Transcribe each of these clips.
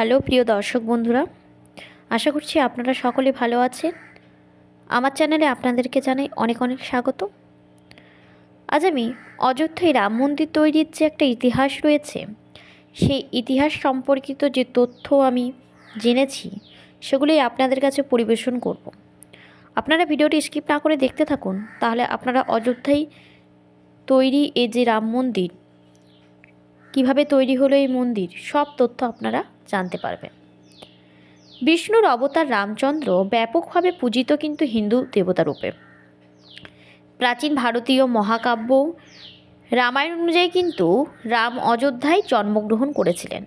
Hello প্রিয় দর্শক বন্ধুরা, আশা করছি আপনারা সকলে ভালো আছেন। আমার চ্যানেলে আপনাদেরকে জানাই অনেক অনেক স্বাগত। আজ আমি অযোধ্যায় রাম মন্দির তৈরির যে একটা ইতিহাস রয়েছে, সেই ইতিহাস সম্পর্কিত যে তথ্য আমি জেনেছি সেগুলোই আপনাদের কাছে পরিবেশন করব। আপনারা ভিডিওটি স্কিপ না করে দেখতে থাকুন, তাহলে আপনারা অযোধ্যায় তৈরি এই যে রাম মন্দির, কিভাবে তৈরি হলো এই মন্দির, সব তথ্য আপনারা জানতে পারবেন। বিষ্ণুর অবতার রামচন্দ্র ব্যাপকভাবে পূজিত কিন্তু হিন্দু দেবতা রূপে। প্রাচীন ভারতীয় মহাকাব্য রামায়ণ অনুযায়ী কিন্তু রাম অযোধ্যায় জন্মগ্রহণ করেছিলেন।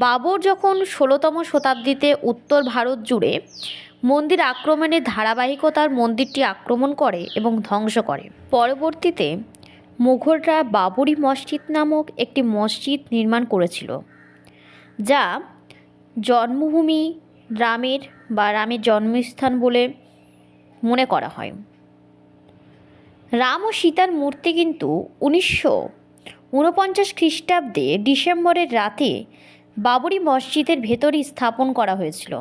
বাবর যখন 16তম শতাব্দীতে উত্তর ভারত জুড়ে মন্দির আক্রমণের ধারাবাহিকতার মন্দিরটি আক্রমণ করে এবং ধ্বংস করে। পরবর্তীতে মুঘলরা বাবরি মসজিদ নামক একটি মসজিদ নির্মাণ করেছিল, যা জন্মভূমি রামের জন্মস্থান বলে মনে করা হয়। রাম ও সীতার মূর্তি কিন্তু 1949 খ্রিস্টাব্দে ডিসেম্বরের রাতে বাবরি মসজিদের ভেতরই স্থাপন করা হয়েছিল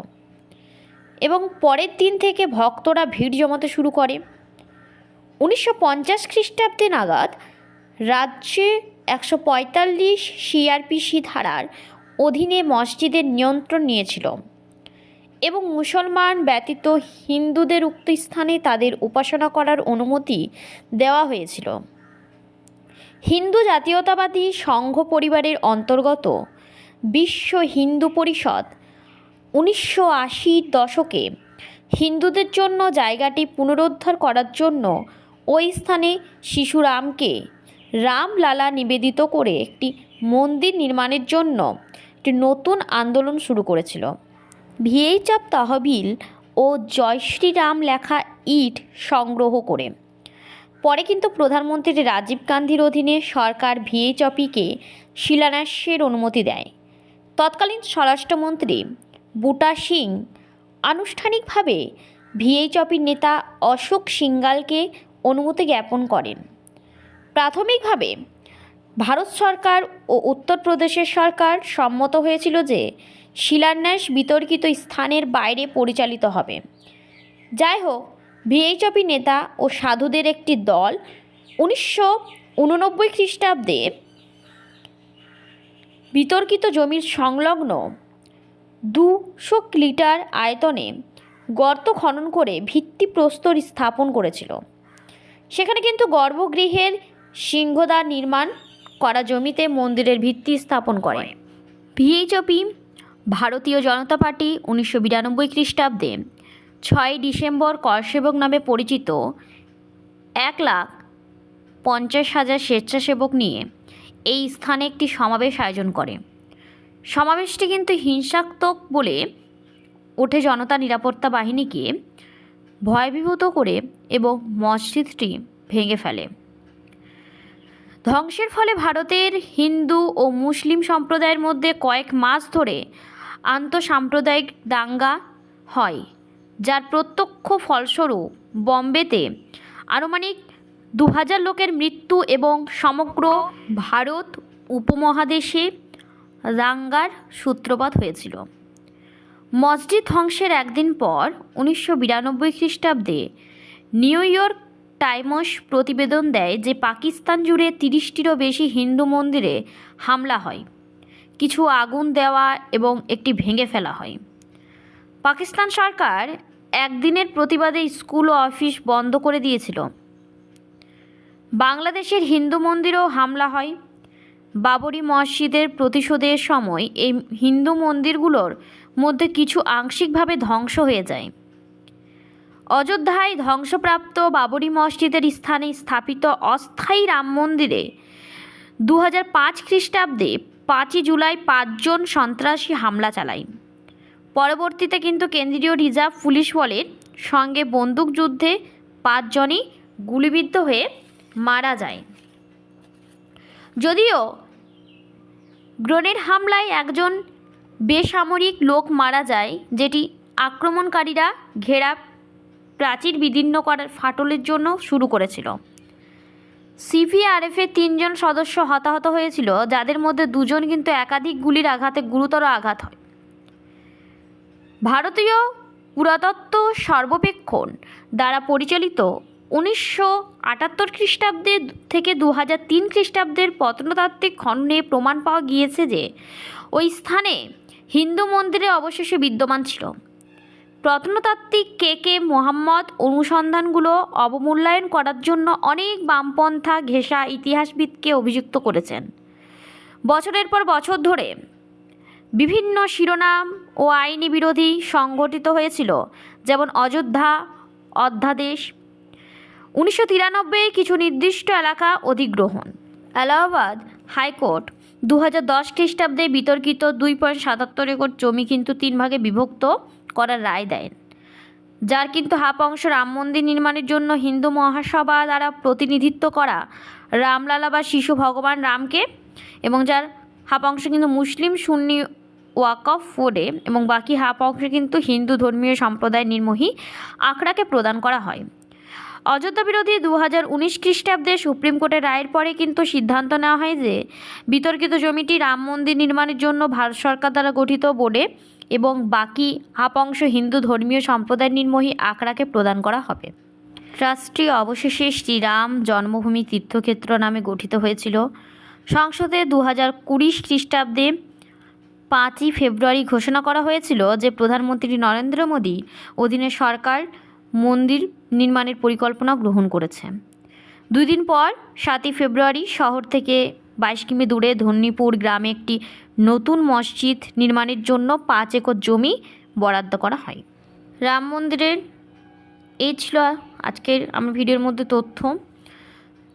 এবং পরের দিন থেকে ভক্তরা ভিড় জমাতে শুরু করে। 1950 খ্রিস্টাব্দে নাগাদ রাজ্যে 145 সিআরপিসি ধারার অধীনে মসজিদের নিয়ন্ত্রণ নিয়েছিল এবং মুসলমান ব্যতীত হিন্দুদের উক্ত স্থানে তাদের উপাসনা করার অনুমতি দেওয়া হয়েছিল। হিন্দু জাতীয়তাবাদী সংঘ পরিবারের অন্তর্গত বিশ্ব হিন্দু পরিষদ 1980 দশকে হিন্দুদের জন্য জায়গাটি পুনরুদ্ধার করার জন্য ওই স্থানে শিশু রামকে রামলালা নিবেদিত করে একটি মন্দির নির্মাণের জন্য একটি নতুন আন্দোলন শুরু করেছিল। ভিএইচএফ তহবিল ও জয় শ্রীরাম লেখা ইট সংগ্রহ করে পরে কিন্তু প্রধানমন্ত্রী রাজীব গান্ধীর অধীনে সরকার ভিএইচপিকে শিলান্যাসের অনুমতি দেয়। তৎকালীন স্বরাষ্ট্রমন্ত্রী বুটা সিং আনুষ্ঠানিকভাবে ভিএইচপির নেতা অশোক সিঙ্গালকে অনুমতি জ্ঞাপন করেন। প্রাথমিকভাবে ভারত সরকার ও উত্তরপ্রদেশের সরকার সম্মত হয়েছিল যে শিলান্যাস বিতর্কিত স্থানের বাইরে পরিচালিত হবে। যাই হোক, ভিএইচপি নেতা ও সাধুদের একটি দল 1989 খ্রিস্টাব্দে বিতর্কিত জমির সংলগ্ন 200 লিটার আয়তনে গর্ত খনন করে ভিত্তিপ্রস্তর স্থাপন করেছিল। সেখানে কিন্তু গর্ভগৃহের সিংহদ্বার নির্মাণ করা জমিতে মন্দিরের ভিত্তি স্থাপন করে। ভিএইচপি ভারতীয় জনতা পার্টি 1992 খ্রিস্টাব্দে 6 ডিসেম্বর করসেবক নামে পরিচিত 1,50,000 স্বেচ্ছাসেবক নিয়ে এই স্থানে একটি সমাবেশ আয়োজন করে। সমাবেশটি কিন্তু হিংসাত্মক বলে ওঠে জনতা নিরাপত্তা বাহিনীকে ভয়ভীত করে এবং মসজিদটি ভেঙে ফেলে। ধ্বংসের ফলে ভারতের হিন্দু ও মুসলিম সম্প্রদায়ের মধ্যে কয়েক মাস ধরে আন্তঃসাম্প্রদায়িক দাঙ্গা হয়, যার প্রত্যক্ষ ফলস্বরূপ বম্বেতে আনুমানিক 2000 লোকের মৃত্যু এবং সমগ্র ভারত উপমহাদেশে দাঙ্গার সূত্রপাত হয়েছিল। মসজিদ ধ্বংসের একদিন পর 1992 খ্রিস্টাব্দে নিউ ইয়র্ক টাইমস প্রতিবেদন দেয় যে পাকিস্তান জুড়ে 30টিরও বেশি হিন্দু মন্দিরে হামলা হয়, কিছু আগুন দেওয়া এবং একটি ভেঙে ফেলা হয়। পাকিস্তান সরকার একদিনের প্রতিবাদে স্কুল ও অফিস বন্ধ করে দিয়েছিল। বাংলাদেশের হিন্দু মন্দিরেও হামলা হয়। বাবরি মসজিদের প্রতিশোধের সময় এই হিন্দু মন্দিরগুলোর মধ্যে কিছু আংশিকভাবে ধ্বংস হয়ে যায়। অযোধ্যায় ধ্বংসপ্রাপ্ত বাবরি মসজিদের স্থানে স্থাপিত অস্থায়ী রাম মন্দিরে 2005 খ্রিস্টাব্দে 5 জুলাই 5 জন সন্ত্রাসী হামলা চালায়। পরবর্তীতে কিন্তু কেন্দ্রীয় রিজার্ভ পুলিশ বলের সঙ্গে বন্দুকযুদ্ধে 5 জনই গুলিবিদ্ধ হয়ে মারা যায়। যদিও গ্রেনেড হামলায় একজন বেসামরিক লোক মারা যায়, যেটি আক্রমণকারীরা ঘেরা প্রাচীর বিদীর্ণ করার ফাটলের জন্য শুরু করেছিল। সিভিআরএফের 3 জন সদস্য হতাহত হয়েছিল, যাদের মধ্যে 2জন কিন্তু একাধিক গুলির আঘাতে গুরুতর আঘাত হয়। ভারতীয় পুরাতত্ত্ব সর্বেক্ষণ দ্বারা পরিচালিত 1978 খ্রিস্টাব্দে থেকে 2003 খ্রিস্টাব্দের প্রত্নতাত্ত্বিক খননে প্রমাণ পাওয়া গিয়েছে যে ওই স্থানে হিন্দু মন্দিরের অবশেষ বিদ্যমান ছিল। প্রত্নতাত্ত্বিক কে মোহাম্মদ অনুসন্ধানগুলো অবমূল্যায়ন করার জন্য অনেক বামপন্থা ঘেঁষা ইতিহাসবিদকে অভিযুক্ত করেছেন। বছরের পর বছর ধরে বিভিন্ন শিরোনাম ও আইনি বিরোধী সংগঠিত হয়েছিল, যেমন অযোধ্যা অধ্যাদেশ, 1993 কিছু নির্দিষ্ট এলাকা অধিগ্রহণ। এলাহাবাদ হাইকোর্ট 2010 খ্রিস্টাব্দে বিতর্কিত 2.77 একর জমি কিন্তু 3 ভাগে বিভক্ত করার রায় দেন, যার কিন্তু হাফ অংশ রাম মন্দির নির্মাণের জন্য হিন্দু মহাসভা দ্বারা প্রতিনিধিত্ব করা রামলালা বা শিশু ভগবান রামকে, এবং যার হাফ অংশ কিন্তু মুসলিম সুন্নি ওয়াকফ বোর্ডে এবং বাকি হাফ অংশ কিন্তু হিন্দু ধর্মীয় সম্প্রদায় নির্মোহী আখড়াকে প্রদান করা হয়। অযোধ্যা বিরোধী 2019 খ্রিস্টাব্দে সুপ্রিম কোর্টের রায়ের পরে কিন্তু সিদ্ধান্ত নেওয়া হয় যে বিতর্কিত জমিটি রাম মন্দির নির্মাণের জন্য ভারত সরকার দ্বারা গঠিত বোর্ডে এবং বাকি হাফ অংশ হিন্দু ধর্মীয় সম্প্রদায় নির্মোহী আখড়াকে প্রদান করা হবে। ট্রাস্টটি অবশেষে শ্রীরাম জন্মভূমি তীর্থক্ষেত্র নামে গঠিত হয়েছিল। সংসদে 2020 খ্রিস্টাব্দে 5ই ফেব্রুয়ারি ঘোষণা করা হয়েছিল যে প্রধানমন্ত্রী নরেন্দ্র মোদী অধীনে সরকার মন্দির নির্মাণের পরিকল্পনা গ্রহণ করেছে। 2 দিন পর 7ই ফেব্রুয়ারি শহর থেকে 22 কিমি দূরে ধন্যীপুর গ্রামে একটি নতুন মসজিদ নির্মাণের জন্য 5 একর জমি বরাদ্দ করা হয়। রাম মন্দিরের এই ছিল আজকের আমার ভিডিওর মধ্যে তথ্য।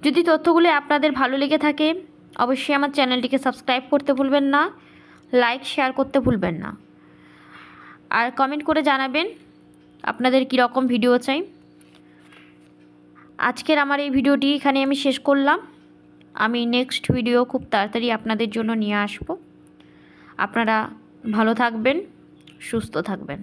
যদি তথ্যগুলো আপনাদের ভালো লেগে থাকে অবশ্যই আমার চ্যানেলটিকে সাবস্ক্রাইব করতে ভুলবেন না, লাইক শেয়ার করতে ভুলবেন না, আর কমেন্ট করে জানাবেন আপনাদের কীরকম ভিডিও চাই। আজকের আমার এই ভিডিওটি এখানে আমি শেষ করলাম। আমি নেক্সট ভিডিও খুব তাড়াতাড়ি আপনাদের জন্য নিয়ে আসব। আপনারা ভালো থাকবেন, সুস্থ থাকবেন।